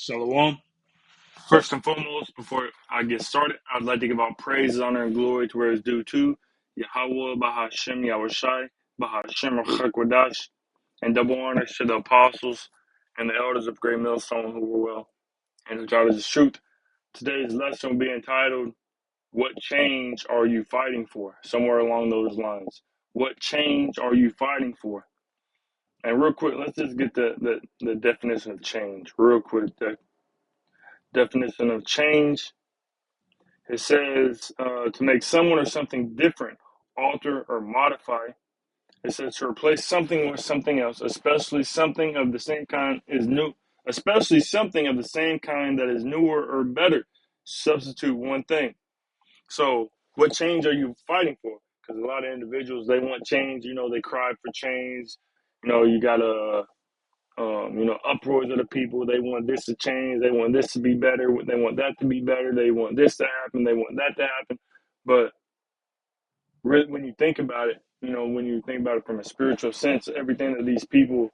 Shalom. First and foremost, before I get started, I'd like to give all praise, honor, and glory to where it's due to Yahweh, Bahashem, Yahushai, Bahashem, Chakwadash, and double honors to the apostles and the elders of Great Millstone who were well and who taught us the truth. Today's lesson will be entitled, What Change Are You Fighting For? Somewhere along those lines. What change are you fighting for? And real quick, let's just get the definition of change. Real quick, the definition of change. It says to make someone or something different, alter or modify. It says to replace something with something else, especially something of the same kind is new, especially something of the same kind that is newer or better. Substitute one thing. So, what change are you fighting for? Because a lot of individuals they want change. They cry for change. You gotta uproars of the people. They want this to change. They want this to be better. They want that to be better. They want this to happen. They want that to happen. But really, when you think about it, when you think about it from a spiritual sense, everything that these people,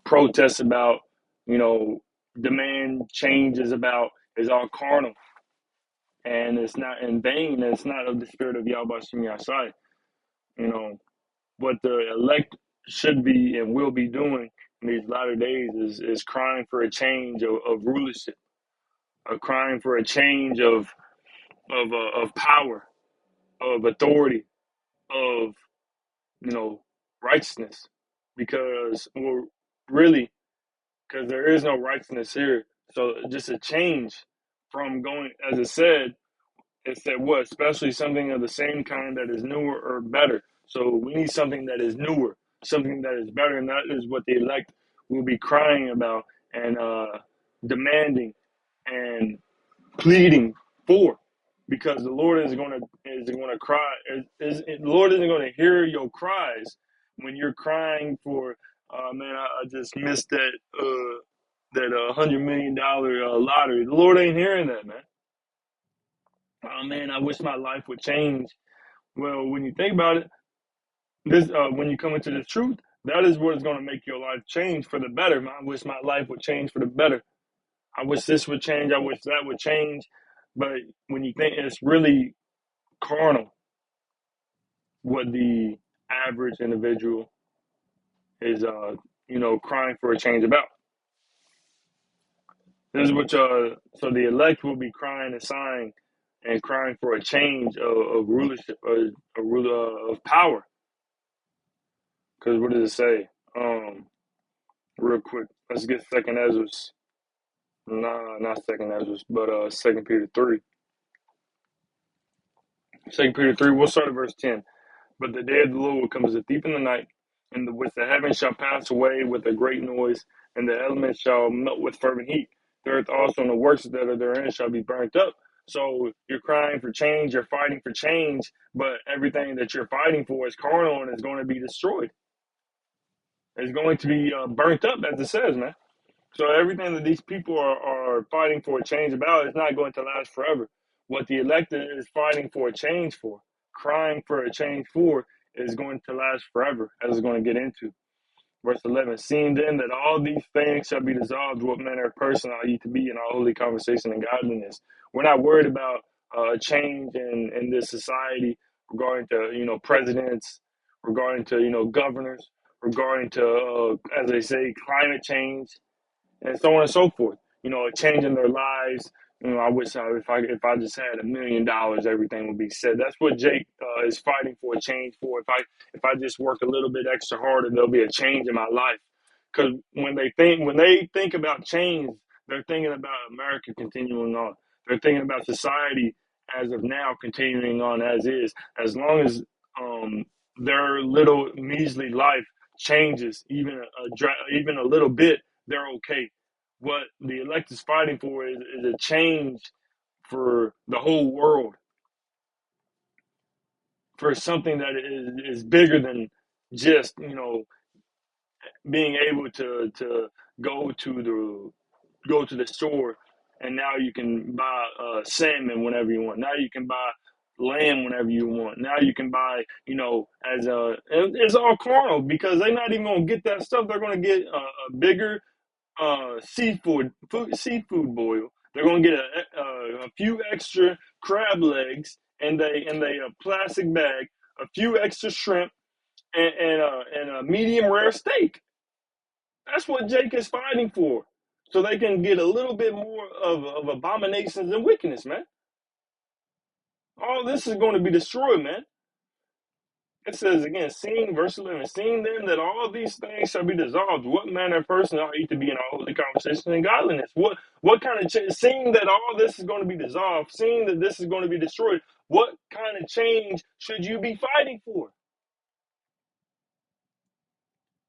protest about, you know, demand changes about, is all carnal, and it's not in vain. And it's not of the spirit of Yahweh Shem Yahshai. You know, what the elect should be and will be doing in these latter days is crying for a change of rulership, a crying for a change of power, of authority, of righteousness, because well, really, because there is no righteousness here. So just a change from going, as it said what, especially something of the same kind that is newer or better. So we need something that is newer, something that is better, and that is what the elect will be crying about and demanding and pleading for, because the Lord is going to cry. The Lord isn't going to hear your cries when you're crying for. Man, I just missed that $100 million lottery. The Lord ain't hearing that, man. Oh man, I wish my life would change. Well, when you think about it, this when you come into the truth, that is what is going to make your life change for the better. I wish my life would change for the better. I wish this would change. I wish that would change. But when you think, it's really carnal what the average individual is, crying for a change about. This is what so the elect will be crying and sighing and crying for a change of rulership, a ruler of power. Because what does it say? Real quick, let's get Second Ezra. Nah, not Second Ezra, but Second Peter 3. Second Peter 3. We'll start at verse 10. But the day of the Lord will come as a thief in the night, and with the heavens shall pass away with a great noise, and the elements shall melt with fervent heat. The earth also and the works that are therein shall be burnt up. So you're crying for change, you're fighting for change, but everything that you're fighting for is carnal and is going to be destroyed. It's going to be burnt up, as it says, man. So everything that these people are fighting for a change about is not going to last forever. What the elected is fighting for a change for, crying for a change for, is going to last forever, as it's going to get into. Verse 11, seeing then that all these things shall be dissolved, what manner of person are you to be in all holy conversation and godliness? We're not worried about change in this society regarding to, presidents, regarding to, governors, regarding to, as they say, climate change, and so on and so forth. Changing their lives. I wish if I just had $1 million, everything would be said. That's what Jake is fighting for a change for. If I just work a little bit extra harder, there'll be a change in my life. Because when they think about change, they're thinking about America continuing on. They're thinking about society as of now continuing on as is. As long as their little measly life changes, even a little bit, they're okay. What the elect is fighting for is a change for the whole world, for something that is bigger than just being able to go to the store, and now you can buy salmon whenever you want. Now you can buy lamb whenever you want. Now you can buy, it's all carnal, because they're not even gonna get that stuff. They're gonna get a bigger, seafood boil. They're gonna get a few extra crab legs and a plastic bag, a few extra shrimp, and a medium rare steak. That's what Jake is fighting for, so they can get a little bit more of abominations and wickedness, man. All this is going to be destroyed, man. It says again, seeing verse 11, seeing then that all these things shall be dissolved, what manner of person ought you to be in all holy conversation and godliness? What kind of seeing that all this is going to be dissolved, seeing that this is going to be destroyed, what kind of change should you be fighting for?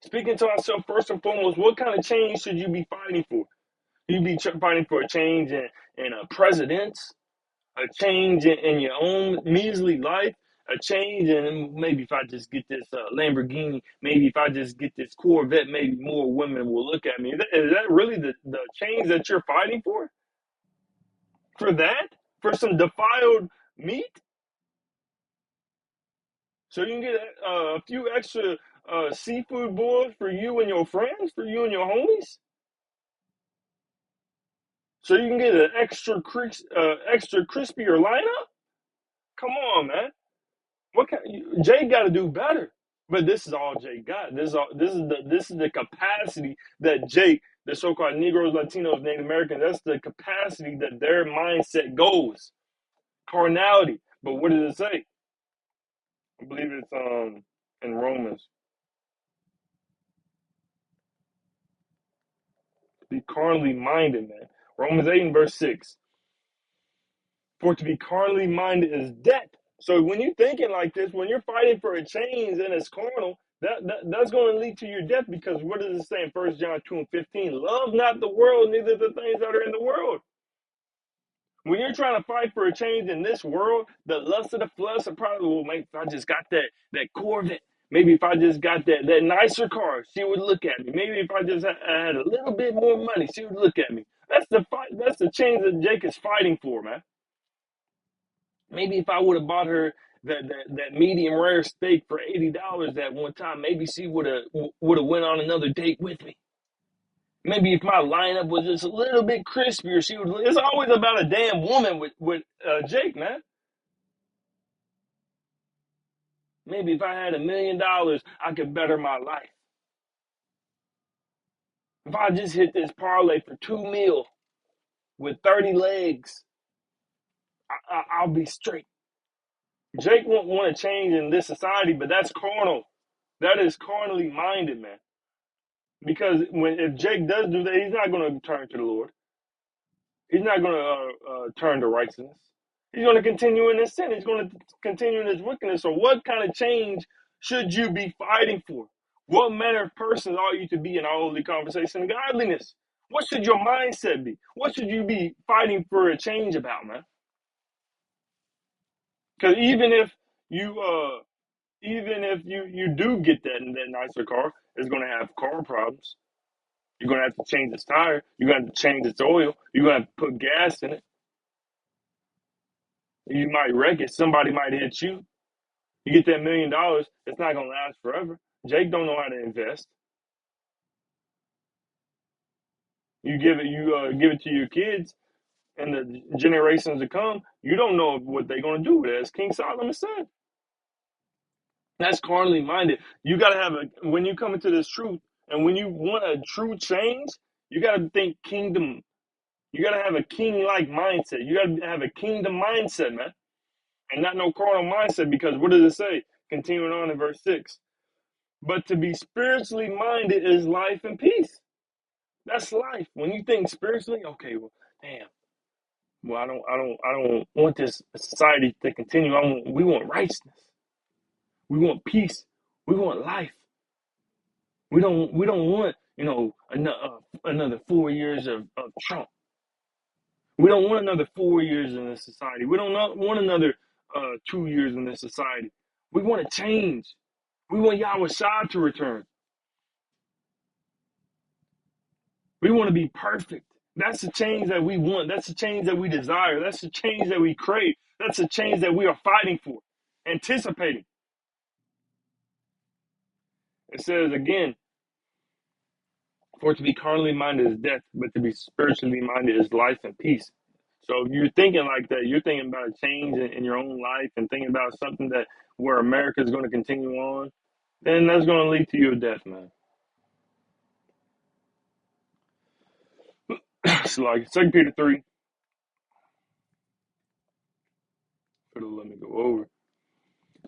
Speaking to ourselves first and foremost, what kind of change should you be fighting for? You be fighting for a change in a presidents, a change in your own measly life, a change in maybe if I just get this Lamborghini, maybe if I just get this Corvette, maybe more women will look at me. Is that really the change that you're fighting for? For that? For some defiled meat? So you can get a few extra seafood boils for you and your friends, for you and your homies? So you can get an extra crispier lineup? Come on, man. Jay got to do better. But this is all Jake got. This is the capacity that Jake, the so-called Negroes, Latinos, Native Americans, that's the capacity that their mindset goes. Carnality. But what does it say? I believe it's in Romans. Be carnally minded, man. Romans 8 and verse 6. For to be carnally minded is death. So when you're thinking like this, when you're fighting for a change and it's carnal, that's going to lead to your death, because what does it say in 1 John 2 and 15? Love not the world, neither the things that are in the world. When you're trying to fight for a change in this world, the lust of the flesh, the probably, well, maybe if I just got that Corvette, maybe if I just got that nicer car, she would look at me. Maybe if I just had a little bit more money, she would look at me. That's the fight. That's the change that Jake is fighting for, man. Maybe if I would have bought her that medium rare steak for $80 that one time, maybe she would have went on another date with me. Maybe if my lineup was just a little bit crispier, she would. It's always about a damn woman with Jake, man. Maybe if I had $1 million, I could better my life. If I just hit this parlay for 2 mil with 30 legs, I'll be straight. Jake won't want to change in this society, but that's carnal. That is carnally minded, man. Because if Jake does do that, he's not going to turn to the Lord. He's not going to turn to righteousness. He's going to continue in his sin. He's going to continue in his wickedness. So what kind of change should you be fighting for? What manner of person are you to be in all holy conversation and godliness? What should your mindset be? What should you be fighting for a change about, man? Because even if you do get that nicer car, it's going to have car problems. You're gonna have to change its tire. You're gonna have to change its oil. You're gonna have to put gas in it. You might wreck it. Somebody might hit you. You get that $1 million. It's not gonna last forever. Jake don't know how to invest. You give it to your kids and the generations to come. You don't know what they're gonna do with it. As King Solomon said, that's carnally minded. You gotta have when you come into this truth, and when you want a true change, you gotta think kingdom. You gotta have a king-like mindset. You gotta have a kingdom mindset, man. And not no carnal mindset, because what does it say? Continuing on in verse 6. But to be spiritually minded is life and peace. That's life. When you think spiritually, okay, well, damn. Well, I don't want this society to continue. We want righteousness. We want peace. We want life. We don't want, another 4 years of Trump. We don't want another 4 years in this society. We don't want another 2 years in this society. We want to change. We want Yahweh Shah to return. We want to be perfect. That's the change that we want. That's the change that we desire. That's the change that we crave. That's the change that we are fighting for, anticipating. It says again, For to be carnally minded is death, but to be spiritually minded is life and peace. So if you're thinking like that, you're thinking about a change in your own life and thinking about something that where America is going to continue on, then that's going to lead to your death, man. So like 2 Peter 3, let me go over.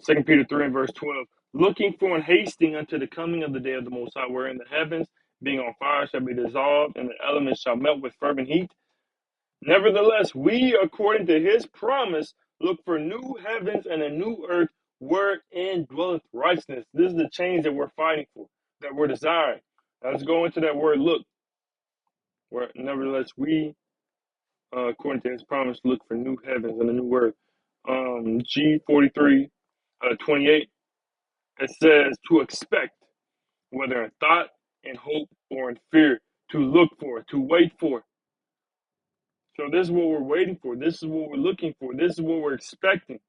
2 Peter 3 and verse 12. Looking for and hasting unto the coming of the day of the Most High, wherein the heavens, being on fire, shall be dissolved, and the elements shall melt with fervent heat. Nevertheless, we, according to his promise, look for new heavens and a new earth wherein dwelleth righteousness. This is the change that we're fighting for, that we're desiring. Now let's go into that word look. Where, nevertheless, we, according to his promise, look for new heavens and a new earth. G43, 28, it says to expect, whether in thought, in hope, or in fear, to look for, to wait for. So this is what we're waiting for. This is what we're looking for. This is what we're expecting.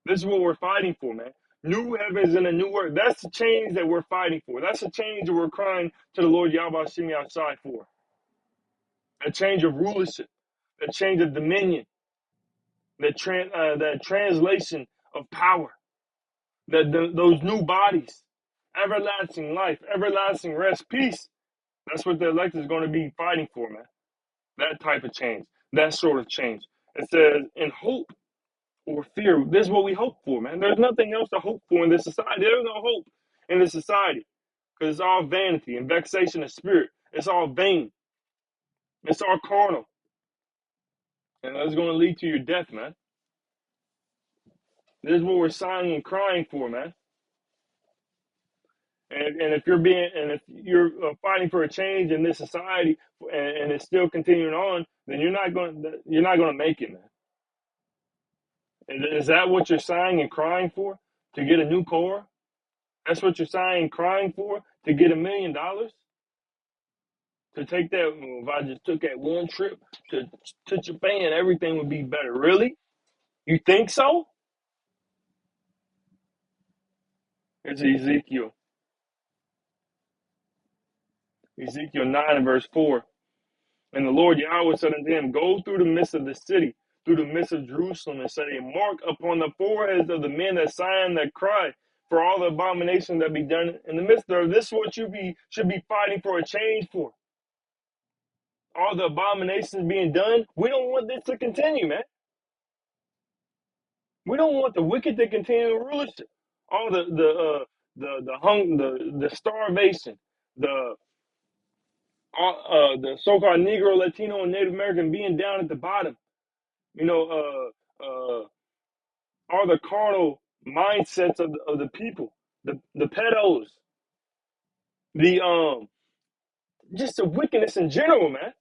This is what we're fighting for, man. New heavens and a new earth. That's the change that we're fighting for. That's the change that we're crying to the Lord Yahweh Shimi outside for. A change of rulership, a change of dominion, that translation of power, those new bodies, everlasting life, everlasting rest, peace. That's what the elect is going to be fighting for, man. That type of change, that sort of change. It says in hope or fear. This is what we hope for, man. There's nothing else to hope for in this society. There's no hope in this society because it's all vanity and vexation of spirit. It's all vain. It's all carnal. And that's going to lead to your death, man. This is what we're sighing and crying for, man. And if you're fighting for a change in this society and it's still continuing on, then you're not going to make it, man. Is that what you're sighing and crying for? To get a new car? That's what you're sighing and crying for? To get $1 million? To take that, if I just took that one trip to Japan, everything would be better. Really? You think so? It's Ezekiel 9 and verse 4. And the Lord Yahweh said unto him, go through the midst of the city, through the midst of Jerusalem, and set a mark upon the foreheads of the men that sigh and that cry, for all the abominations that be done in the midst of. This is what should be fighting for a change for. All the abominations being done. We don't want this to continue, man. We don't want the wicked to continue to rulership. All the starvation, the so-called Negro, Latino, and Native American being down at the bottom. You know, all the carnal mindsets of the people, the pedos, the just the wickedness in general, man.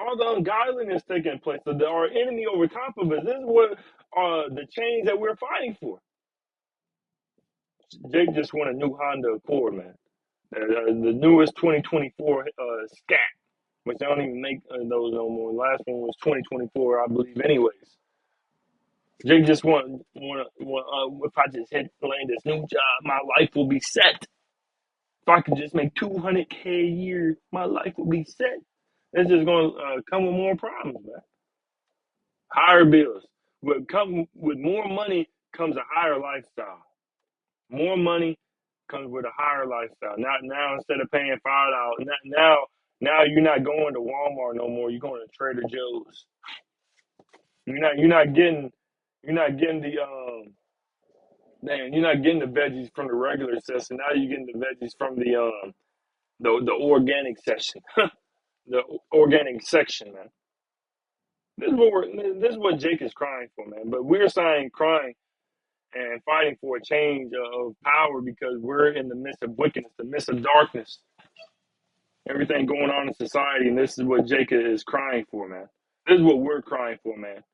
All the ungodliness taking place. Our enemy over top of us. This is what the change that we're fighting for. Jake just won a new Honda Accord, man. The newest 2024 Scat, which I don't even make those no more. The last one was 2024, I believe, anyways. Jake just if I just land this new job, my life will be set. If I could just make $200K a year, my life will be set. It's just going to come with more problems, man. Higher bills. With more money comes a higher lifestyle. More money comes with a higher lifestyle. Now instead of paying $5, now you're not going to Walmart no more. You're going to Trader Joe's. You're not getting you're not getting the veggies from the regular section. Now you're getting the veggies from the organic section, the organic section, man. This is what Jake is crying for, man. But we're crying and fighting for a change of power because we're in the midst of wickedness, the midst of darkness, everything going on in society, and this is what Jacob is crying for, man. This is what we're crying for, man.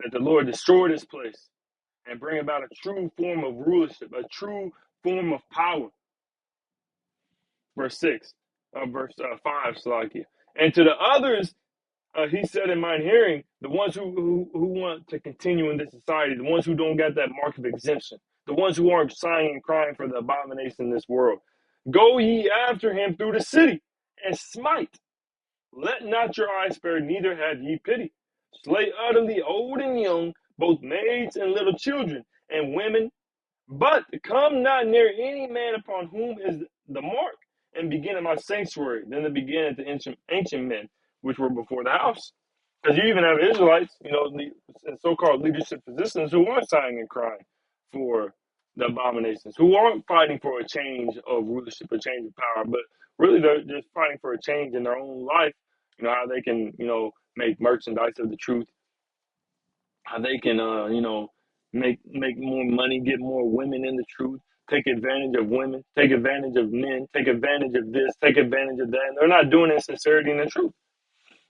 That the Lord destroy this place and bring about a true form of rulership, a true form of power. Verse 5, Salakia. And to the others, he said in mine hearing, the ones who want to continue in this society, the ones who don't get that mark of exemption, the ones who aren't sighing and crying for the abomination in this world, go ye after him through the city and smite. Let not your eye spare, neither have ye pity. Slay utterly old and young, both maids and little children, and women. But come not near any man upon whom is the mark, and begin at my sanctuary. Then they begin at the ancient men, which were before the house. Because you even have Israelites, so-called leadership positions who aren't sighing and crying for the abominations, who aren't fighting for a change of rulership, a change of power, but really they're just fighting for a change in their own life. How they can, make merchandise of the truth, how they can, make more money, get more women in the truth, take advantage of women, take advantage of men, take advantage of this, take advantage of that. And they're not doing it in sincerity and the truth.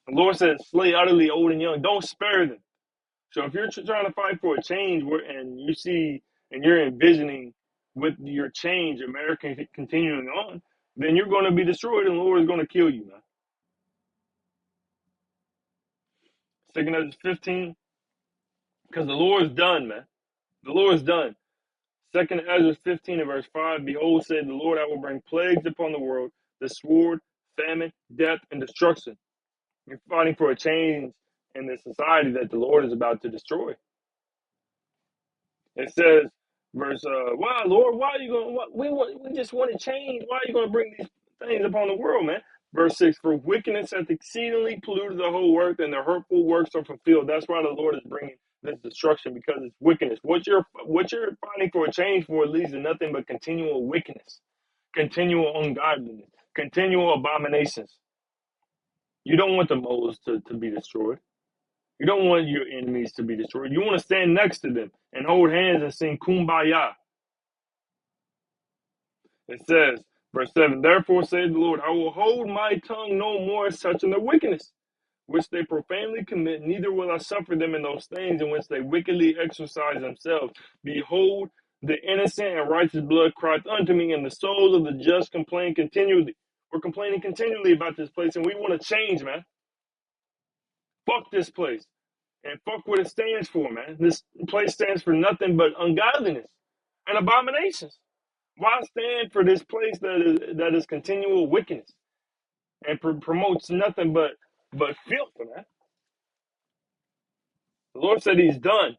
The Lord says, slay utterly old and young. Don't spare them. So if you're trying to fight for a change and you see and you're envisioning with your change, America continuing on, then you're going to be destroyed and the Lord is going to kill you, man. 2 Ezra 15, because the Lord is done, man. The Lord is done. 2 Ezra 15 and verse 5, behold, said the Lord, I will bring plagues upon the world, the sword, famine, death, and destruction. You're fighting for a change in the society that the Lord is about to destroy. It says, verse, why, Lord, why are you going, we just want to change. Why are you going to bring these things upon the world, man? Verse 6, for wickedness hath exceedingly polluted the whole earth, and the hurtful works are fulfilled. That's why the Lord is bringing this destruction, because it's wickedness. What you're fighting for a change for leads to nothing but continual wickedness, continual ungodliness, continual abominations. You don't want the moles to be destroyed. You don't want your enemies to be destroyed. You want to stand next to them and hold hands and sing Kumbaya. It says, verse 7, therefore saith the Lord, I will hold my tongue no more as touching their wickedness, which they profanely commit, neither will I suffer them in those things in which they wickedly exercise themselves. Behold, the innocent and righteous blood crieth unto me, and the souls of the just complain continually. We're complaining continually about this place, and we want to change, man. Fuck this place. And fuck what it stands for, man. This place stands for nothing but ungodliness and abominations. Why stand for this place that is continual wickedness and promotes nothing but filth, man? The Lord said He's done,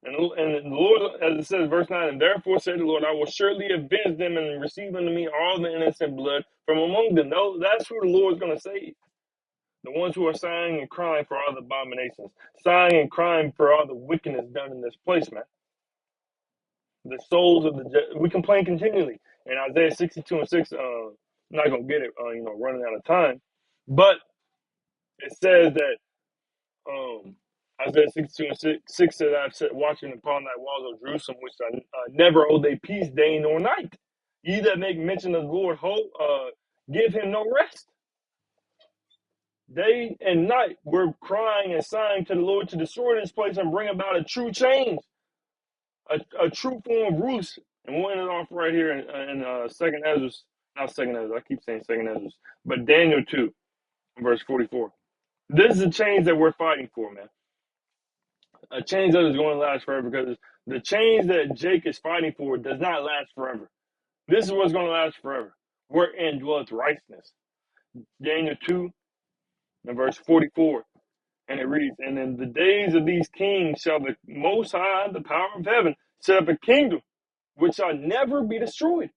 and the Lord, as it says, verse 9, and therefore said the Lord, I will surely avenge them and receive unto me all the innocent blood from among them. No, that's who the Lord's going to save. The ones who are sighing and crying for all the abominations, sighing and crying for all the wickedness done in this place, man. The souls of we complain continually. In Isaiah 62 and 6, I'm not going to get it, running out of time. But it says that Isaiah 62 and 6 says, I've set watching upon thy walls of Jerusalem, which I never hold they peace day nor night. Ye that make mention of the Lord, give him no rest. Day and night we're crying and sighing to the Lord to destroy this place and bring about a true change, a true form of rulership. And we'll end it off right here in Second Ezra, not Second Ezra. I keep saying Second Ezra, but Daniel 2, verse 44. This is a change that we're fighting for, man. A change that is going to last forever, because the change that Jake is fighting for does not last forever. This is what's going to last forever. Wherein dwelleth righteousness. Daniel 2 and verse 44. And it reads, and in the days of these kings shall the Most High, the power of heaven, set up a kingdom which shall never be destroyed.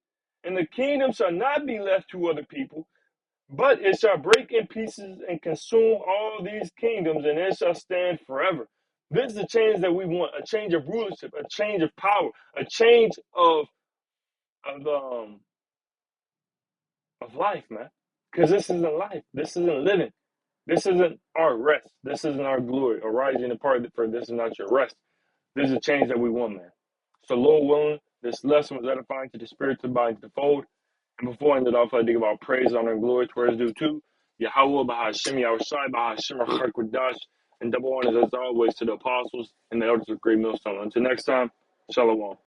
And the kingdom shall not be left to other people, but it shall break in pieces and consume all these kingdoms, and it shall stand forever. This is the change that we want, a change of rulership, a change of power, a change of life, man. Because this isn't life. This isn't living. This isn't our rest. This isn't our glory. Arise and depart, for this is not your rest. This is a change that we want, man. So, Lord willing, this lesson was edifying to the spirit, to the body, to the fold. And before I end it off, I think about praise, honor, and glory to where it's due to Yahweh, Bahashim, Yahushai, Bahashim, Chakwadash, and double honors as always to the apostles and the elders of Great Millstone. Until next time, Shalom.